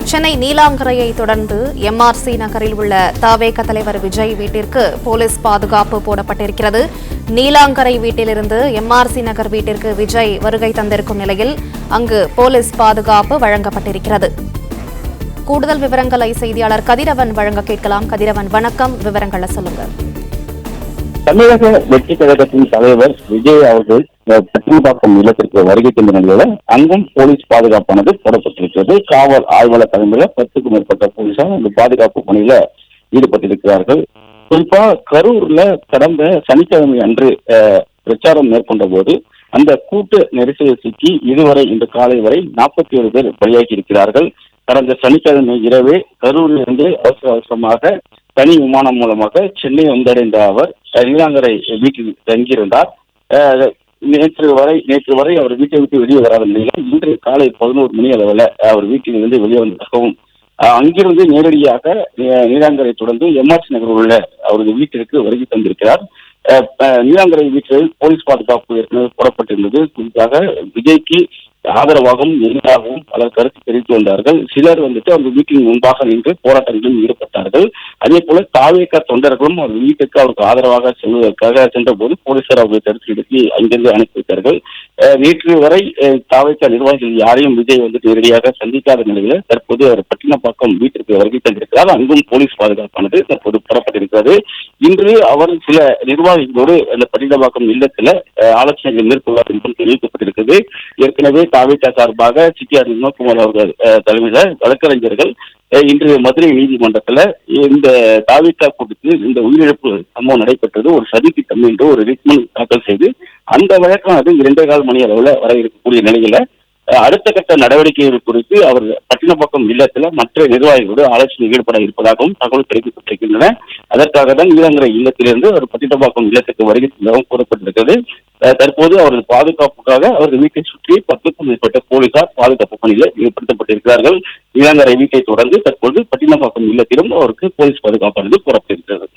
சென்னை நீலாங்கரையை தொடர்ந்து எம்ஆர்சி நகரில் உள்ள தவேக தலைவர் விஜய் வீட்டிற்கு போலீஸ் பாதுகாப்பு போடப்பட்டிருக்கிறது. நீலாங்கரை வீட்டிலிருந்து எம்ஆர்சி நகர் வீட்டிற்கு விஜய் வருகை தந்திருக்கும் நிலையில் அங்கு போலீஸ் பாதுகாப்பு வழங்கப்பட்டிருக்கிறது. கூடுதல் விவரங்களை செய்தியாளர் கதிரவன் வழங்க கேட்கலாம். கதிரவன், வணக்கம். விவரங்களை சொல்லுங்க. தமிழக வெற்றி கழகத்தின் தலைவர் விஜய் அவர்கள் பட்டினப்பாக்கம் இல்லத்திற்கு வருகை தந்த நிலையில அங்கும் போலீஸ் பாதுகாப்பானது போடப்பட்டிருக்கிறது. காவல் ஆய்வாளர் தலைமையில 10க்கும் மேற்பட்ட போலீசார் அந்த பாதுகாப்பு பணியில ஈடுபட்டிருக்கிறார்கள். குறிப்பா கரூர்ல கடந்த சனிக்கிழமை அன்று பிரச்சாரம் மேற்கொண்ட போது அந்த கூட்ட நெரிசலில் சிக்கி இதுவரை இன்று காலை வரை 47 பேர் பலியாகி இருக்கிறார்கள். கடந்த சனிக்கிழமை இரவே கரூரில் இருந்து அவசரமாக தனி விமானம் மூலமாக சென்னை வந்தடைந்த அவர் நீலாங்கரை வீட்டில் தங்கியிருந்தார். நேற்று வரை அவர் வீட்டை விட்டு வெளியே வராத நிலையில் இன்று காலை 11 மணி அளவில் அவர் வீட்டில் இருந்து வெளியே வந்ததாகவும் அங்கிருந்து நேரடியாக நீலாங்கரை தொடர்ந்து எம்ஆர்சி நகர் உள்ள அவரது வீட்டிற்கு வருகை தந்திருக்கிறார். நீலாங்கரை வீட்டில் போலீஸ் பாதுகாப்பு ஏற்கனவே போடப்பட்டிருந்தது. குறிப்பாக விஜய்க்கு ஆதரவாகவும் எதிராகவும் பலர் கருத்து தெரிவித்து வந்தார்கள். சிலர் அந்த வீட்டின் முன்பாக நின்று போராட்டங்களில் ஈடுபட்டார்கள். அதே போல தாவேக தொண்டர்களும் அவர் வீட்டுக்கு அவருக்கு ஆதரவாக செல்வதற்காக சென்ற போது போலீசார் அவர்களை தடுத்து நிறுத்தி அங்கிருந்து அனுப்பி வைத்தார்கள். நேற்று வரை தாவேக நிர்வாகிகள் யாரையும் விஜய் நேரடியாக சந்திக்காத நிலையில தற்போது அவர் பட்டினப்பாக்கம் வீட்டிற்கு வருகை தந்திருக்கிறார். அங்கும் போலீஸ் பாதுகாப்பானது தற்போது போடப்பட்டிருக்கிறது. இன்று அவர் சில நிர்வாகிகளோடு அந்த பட்டினப்பாக்கம் இல்லத்துல ஆலோசனைகள் மேற்கொள்வார் என்றும் தெரிவிக்கப்பட்டிருக்கிறது. ஏற்கனவே தாவேக சார்பாக சிடிஆர் வினோத்குமார் அவர்கள் தலைமையில வழக்கறிஞர்கள் இன்று மதுரை நீதிமன்றத்துல இந்த தாவேக கூட்டத்தில் இந்த உயிரிழப்பு சம்பவம் நடைபெற்றது ஒரு சதி திட்டம் என்று ஒரு ரிட் மனு தாக்கல் செய்து அந்த வழக்கானது 2.25 மணி அளவுல வர இருக்கக்கூடிய நிலையில அடுத்த கட்ட நடவடிக்கைகள் குறித்து அவர் பட்டினப்பாக்கம் இல்லத்துல மற்ற நிர்வாகிகளோடு ஆலோசனை ஈடுபட இருப்பதாகவும் தகவல் தெரிவிக்கப்பட்டிருக்கின்றன. அதற்காக தான் நீலாங்கரை இல்லத்திலிருந்து அவர் பட்டினப்பாக்கம் இல்லத்துக்கு வருகை செல்லவும் கூறப்பட்டிருக்கிறது. தற்போது அவரது பாதுகாப்புக்காக அவரது வீட்டை சுற்றி 10க்கும் மேற்பட்ட போலீசார் பாதுகாப்பு பணியில் ஈடுபடுத்தப்பட்டிருக்கிறார்கள். நீலாங்கரை வீட்டை தொடர்ந்து தற்போது பட்டினப்பாக்கம் இல்லத்திலும் அவருக்கு போலீஸ் பாதுகாப்பானது கூறப்பட்டிருக்கிறது.